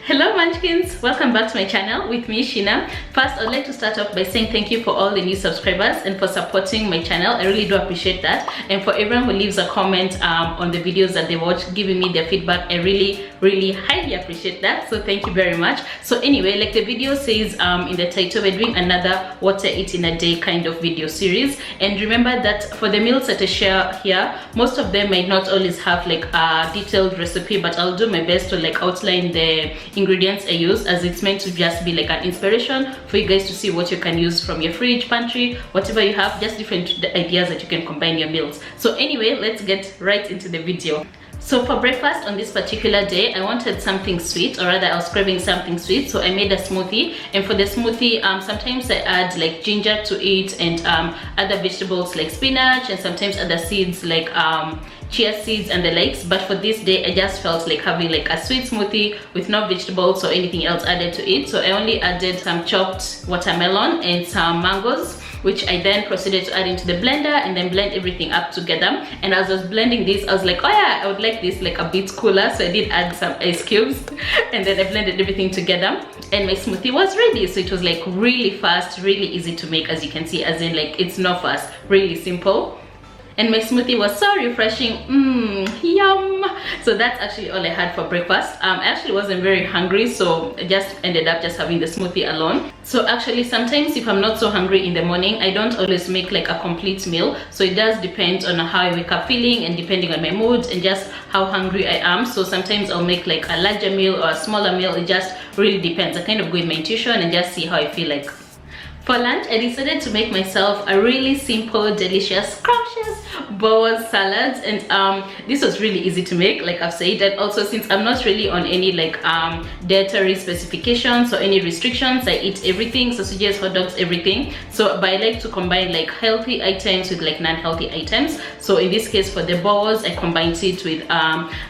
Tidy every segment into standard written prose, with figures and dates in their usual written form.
Hello Munchkins, welcome back to my channel with me Sheena. First, I'd like to start off by saying thank you for all the new subscribers and for supporting my channel. I really do appreciate that. And for everyone who leaves a comment on the videos that they watch, giving me their feedback, I really highly appreciate that. So thank you very much. So anyway, like the video says in the title, we're doing another what I eat in a day kind of video series. And remember that for the meals that I share here, most of them might not always have like a detailed recipe, but I'll do my best to like outline the ingredients I use, as it's meant to just be like an inspiration for you guys to see what you can use from your fridge, pantry, whatever you have, just different ideas that you can combine your meals. So anyway, let's get right into the video. So for breakfast on this particular day, I wanted something sweet, or rather I was craving something sweet, so I made a smoothie. And for the smoothie, sometimes I add like ginger to it and other vegetables like spinach, and sometimes other seeds like chia seeds and the likes. But for this day, I just felt like having like a sweet smoothie with no vegetables or anything else added to it. So I only added some chopped watermelon and some mangoes, which I then proceeded to add into the blender and then blend everything up together. And as I was blending this, I was like, oh yeah, I would like this like a bit cooler, so I did add some ice cubes and then I blended everything together and my smoothie was ready. So it was like really fast, really easy to make, as you can see, as in like it's not fast, really simple. And my smoothie was so refreshing. Yum. So that's actually all I had for breakfast. I actually wasn't very hungry, so I just ended up just having the smoothie alone. So actually sometimes if I'm not so hungry in the morning, I don't always make like a complete meal. So it does depend on how I wake up feeling and depending on my mood and just how hungry I am. So sometimes I'll make like a larger meal or a smaller meal. It just really depends. I kind of go with my intuition and just see how I feel like. For lunch, I decided to make myself a really simple, delicious, scrumptious BOEREWORS salad, and this was really easy to make, like I've said. And also, since I'm not really on any like dietary specifications or any restrictions, I eat everything, sausages, hot dogs, everything. So but I like to combine like healthy items with like non-healthy items. So in this case, for the BOEREWORS, I combined it with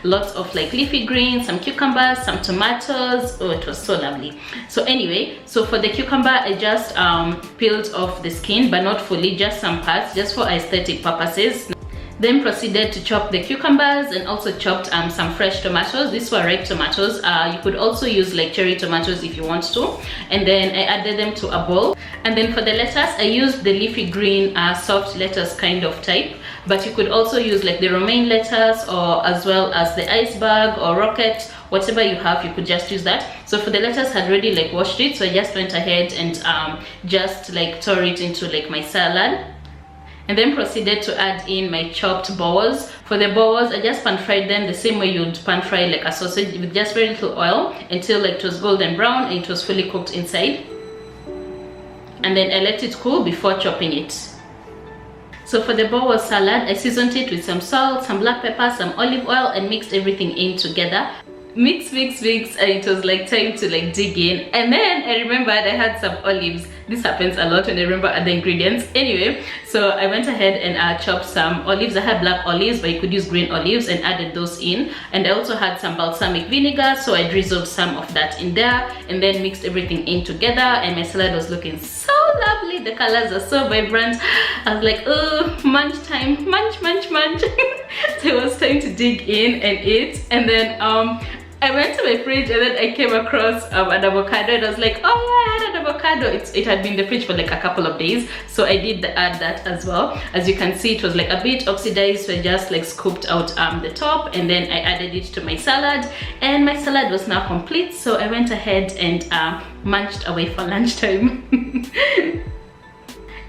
lots of like leafy greens, some cucumbers, some tomatoes. Oh, it was so lovely. So anyway, so for the cucumber, I just peeled off the skin, but not fully, just some parts, just for aesthetic purposes. Then proceeded to chop the cucumbers and also chopped some fresh tomatoes. These were ripe tomatoes. You could also use like cherry tomatoes if you want to. And then I added them to a bowl. And then for the lettuce, I used the leafy green soft lettuce kind of type, but you could also use like the romaine lettuce, or as well as the iceberg or rocket, whatever you have, you could just use that. So for the lettuce, I had already like washed it, so I just went ahead and just like tore it into like my salad. And then proceeded to add in my chopped BOEREWORS. For the BOEREWORS, I just pan fried them the same way you'd pan fry like a sausage, with just very little oil until like it was golden brown and it was fully cooked inside. And then I let it cool before chopping it. So for the BOEREWORS salad, I seasoned it with some salt, some black pepper, some olive oil, and mixed everything in together. Mix, and it was like time to like dig in. And then I remembered I had some olives. This happens a lot when I remember other ingredients. Anyway, so I went ahead and chopped some olives. I had black olives, but you could use green olives, and added those in. And I also had some balsamic vinegar, so I drizzled some of that in there and then mixed everything in together. And my salad was looking so lovely. The colors are so vibrant. I was like, oh, munch time, munch. So it was time to dig in and eat. And then I went to my fridge and then I came across an avocado, and I was like, oh yeah, I had an avocado. It had been in the fridge for like a couple of days, so I did add that as well. As you can see, it was like a bit oxidized, so I just like scooped out the top, and then I added it to my salad, and my salad was now complete. So I went ahead and munched away for lunchtime.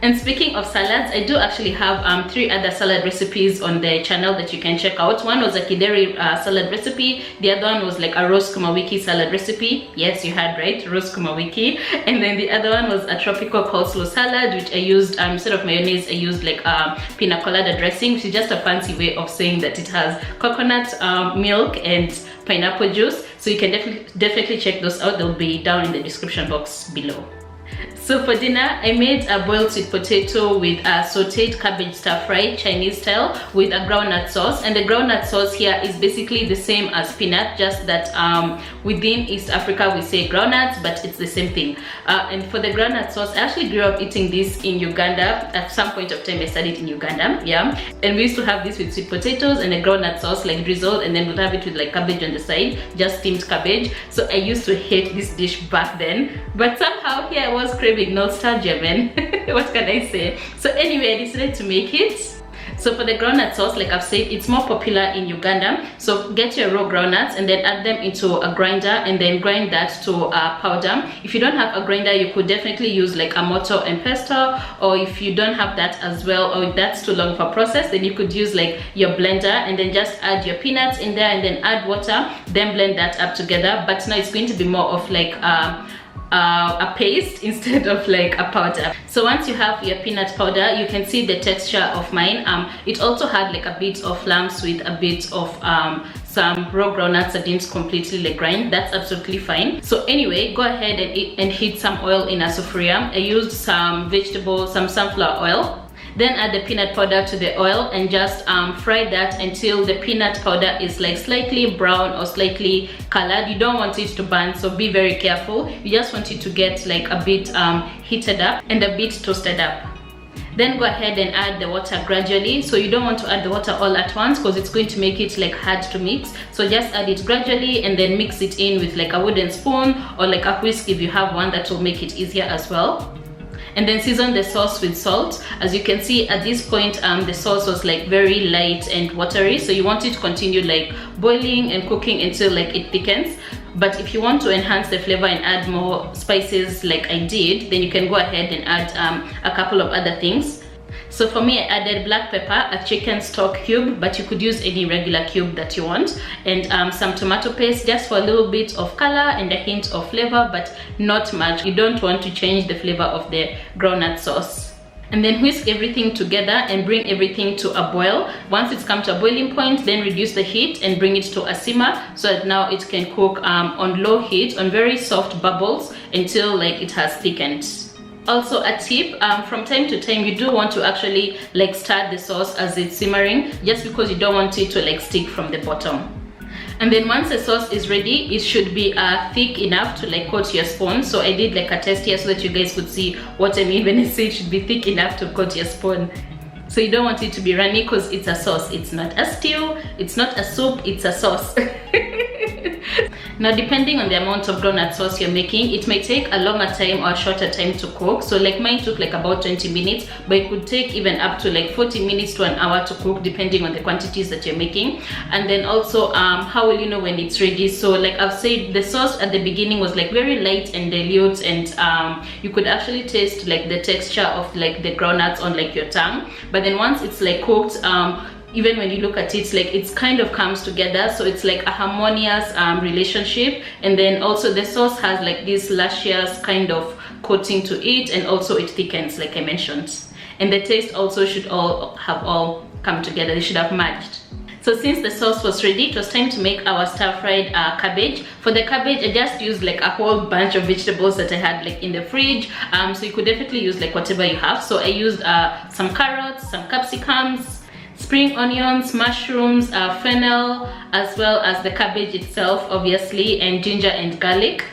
And speaking of salads, I do actually have 3 other salad recipes on the channel that you can check out. One was a kideri salad recipe. The other one was like a roast sukuma wiki salad recipe. Yes, you heard right, roast sukuma wiki. And then the other one was a tropical coleslaw salad, which I used instead of mayonnaise, I used like pina colada dressing, which is just a fancy way of saying that it has coconut milk and pineapple juice. So you can definitely check those out. They'll be down in the description box below. So for dinner, I made a boiled sweet potato with a sauteed cabbage stir-fry Chinese style with a groundnut sauce. And the groundnut sauce here is basically the same as peanut, just that within East Africa we say groundnuts, but it's the same thing. And for the groundnut sauce, I actually grew up eating this in Uganda. At some point of time I studied in Uganda, yeah. And we used to have this with sweet potatoes and a groundnut sauce like drizzled, and then we'd have it with like cabbage on the side, just steamed cabbage. So I used to hate this dish back then, but somehow here I was craving nostalgia, man. What can I say? So anyway, I decided to make it. So for the groundnut sauce, like I've said, it's more popular in Uganda. So get your raw groundnuts and then add them into a grinder and then grind that to a powder. If you don't have a grinder, you could definitely use like a mortar and pestle, or if you don't have that as well, or if that's too long for process, then you could use like your blender and then just add your peanuts in there and then add water, then blend that up together. But now it's going to be more of like a paste instead of like a powder. So once you have your peanut powder, you can see the texture of mine. It also had like a bit of lumps with a bit of some raw groundnuts that didn't completely like grind. That's absolutely fine. So anyway, go ahead and heat some oil in a sufuria. I used some vegetables, some sunflower oil. Then add the peanut powder to the oil and just fry that until the peanut powder is like slightly brown or slightly colored. You don't want it to burn, so be very careful. You just want it to get like a bit heated up and a bit toasted up. Then go ahead and add the water gradually. So you don't want to add the water all at once because it's going to make it like hard to mix. So just add it gradually and then mix it in with like a wooden spoon or like a whisk if you have one. That will make it easier as well. And then season the sauce with salt. As you can see at this point, the sauce was like very light and watery, so you want it to continue like boiling and cooking until like it thickens. But if you want to enhance the flavor and add more spices like I did, then you can go ahead and add a couple of other things. So for me, I added black pepper, a chicken stock cube, but you could use any regular cube that you want, and some tomato paste just for a little bit of color and a hint of flavor, but not much. You don't want to change the flavor of the groundnut sauce. And then whisk everything together and bring everything to a boil. Once it's come to a boiling point, then reduce the heat and bring it to a simmer so that now it can cook on low heat on very soft bubbles until like it has thickened. Also a tip, from time to time you do want to actually like stir the sauce as it's simmering, just because you don't want it to like stick from the bottom. And then once the sauce is ready, it should be thick enough to like coat your spoon. So I did like a test here so that you guys could see what I mean when I say it should be thick enough to coat your spoon. So you don't want it to be runny because it's a sauce. It's not a stew, it's not a soup, it's a sauce. Now depending on the amount of groundnut sauce you're making, it may take a longer time or a shorter time to cook. So like mine took like about 20 minutes, but it could take even up to like 40 minutes to an hour to cook depending on the quantities that you're making. And then also how will you know when it's ready? So like I've said, the sauce at the beginning was like very light and dilute, and you could actually taste like the texture of like the groundnuts on like your tongue. But then once it's like cooked, even when you look at it, like it's kind of comes together, so it's like a harmonious relationship. And then also the sauce has like this luscious kind of coating to it, and also it thickens like I mentioned. And the taste also should all come together, they should have merged. So since the sauce was ready, it was time to make our stir-fried cabbage. For the cabbage, I just used like a whole bunch of vegetables that I had like in the fridge. So you could definitely use like whatever you have. So I used some carrots, some capsicums, spring onions, mushrooms, fennel, as well as the cabbage itself obviously, and ginger and garlic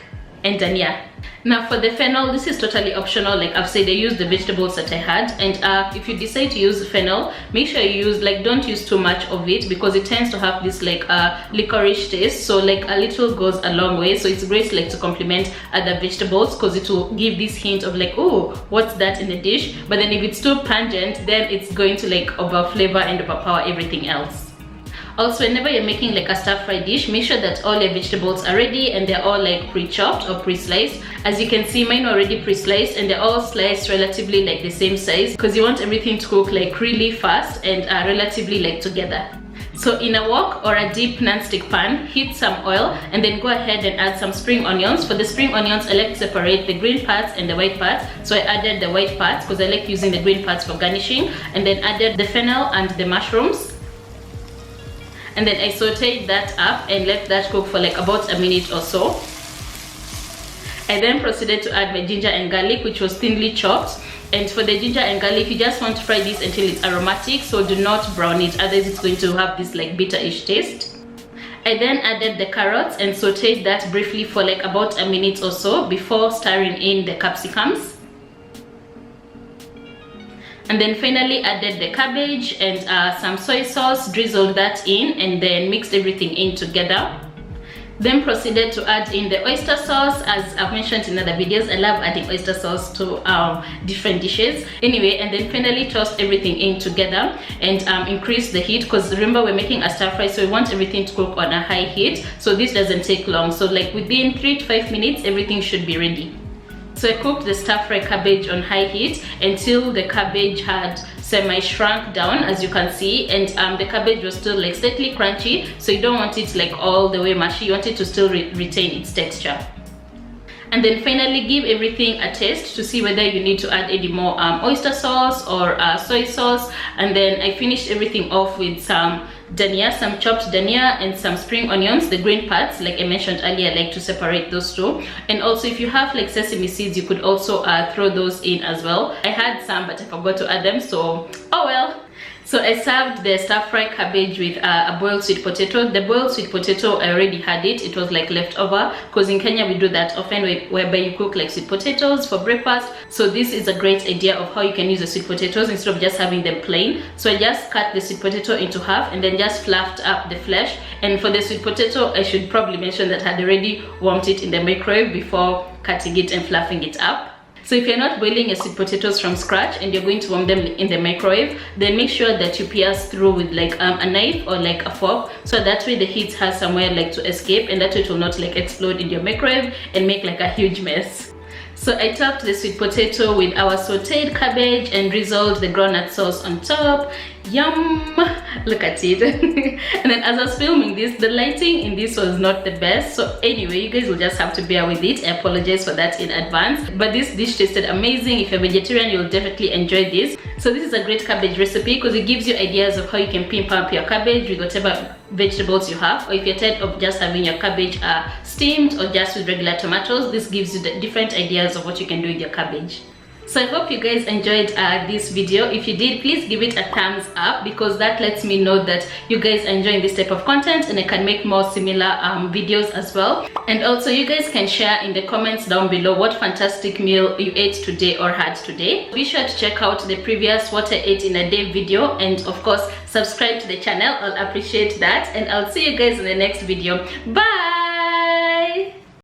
and dhania. Now for the fennel, this is totally optional. Like I've said, I used the vegetables that I had, and if you decide to use fennel, make sure you use like, don't use too much of it because it tends to have this like licorice taste. So like a little goes a long way. So it's great like to complement other vegetables because it will give this hint of like, oh, what's that in the dish? But then if it's too pungent, then it's going to like over flavor and overpower everything else. Also, whenever you're making like a stir-fry dish, make sure that all your vegetables are ready and they're all like pre-chopped or pre-sliced. As you can see, mine are already pre-sliced and they're all sliced relatively like the same size because you want everything to cook like really fast and relatively like together. So in a wok or a deep non-stick pan, heat some oil and then go ahead and add some spring onions. For the spring onions, I like to separate the green parts and the white parts. So I added the white parts because I like using the green parts for garnishing, and then added the fennel and the mushrooms. And then I sauteed that up and let that cook for like about a minute or so. I then proceeded to add my ginger and garlic, which was thinly chopped. And for the ginger and garlic, you just want to fry this until it's aromatic, so do not brown it, otherwise it's going to have this like bitter-ish taste. I then added the carrots and sauteed that briefly for like about a minute or so before stirring in the capsicums. And then finally added the cabbage and some soy sauce, drizzled that in, and then mixed everything in together. Then proceeded to add in the oyster sauce. As I've mentioned in other videos, I love adding oyster sauce to different dishes. Anyway, and then finally tossed everything in together and increased the heat, because remember we're making a stir fry, so we want everything to cook on a high heat. So this doesn't take long. So like within 3 to 5 minutes, everything should be ready. So I cooked the stir fry cabbage on high heat until the cabbage had semi-shrunk down, as you can see, and the cabbage was still like slightly crunchy, so you don't want it like all the way mushy, you want it to still retain its texture. And then finally give everything a taste to see whether you need to add any more oyster sauce or soy sauce. And then I finished everything off with some dhania, some chopped dhania, and some spring onions, the green parts. Like I mentioned earlier, I like to separate those two. And also if you have like sesame seeds, you could also throw those in as well. I had some but I forgot to add them, so oh well. So I served the stir fry cabbage with a boiled sweet potato. The boiled sweet potato, I already had it. It was like leftover, because in Kenya we do that often, whereby you cook like sweet potatoes for breakfast. So this is a great idea of how you can use the sweet potatoes instead of just having them plain. So I just cut the sweet potato into half and then just fluffed up the flesh. And for the sweet potato, I should probably mention that I had already warmed it in the microwave before cutting it and fluffing it up. So if you're not boiling your sweet potatoes from scratch and you're going to warm them in the microwave, then make sure that you pierce through with like a knife or like a fork, so that way the heat has somewhere like to escape, and that way it will not like explode in your microwave and make like a huge mess. So I topped the sweet potato with our sauteed cabbage and drizzled the groundnut sauce on top. Yum! Look at it. And then as I was filming this, the lighting in this was not the best. So anyway, you guys will just have to bear with it. I apologize for that in advance. But this dish tasted amazing. If you're vegetarian, you'll definitely enjoy this. So this is a great cabbage recipe because it gives you ideas of how you can pimp up your cabbage with whatever vegetables you have. Or if you're tired of just having your cabbage steamed or just with regular tomatoes, this gives you the different ideas of what you can do with your cabbage. So I hope you guys enjoyed this video. If you did, please give it a thumbs up, because that lets me know that you guys are enjoying this type of content and I can make more similar videos as well. And also you guys can share in the comments down below what fantastic meal you ate today or had today. Be sure to check out the previous what I ate in a day video, and of course subscribe to the channel. I'll appreciate that, and I'll see you guys in the next video. Bye!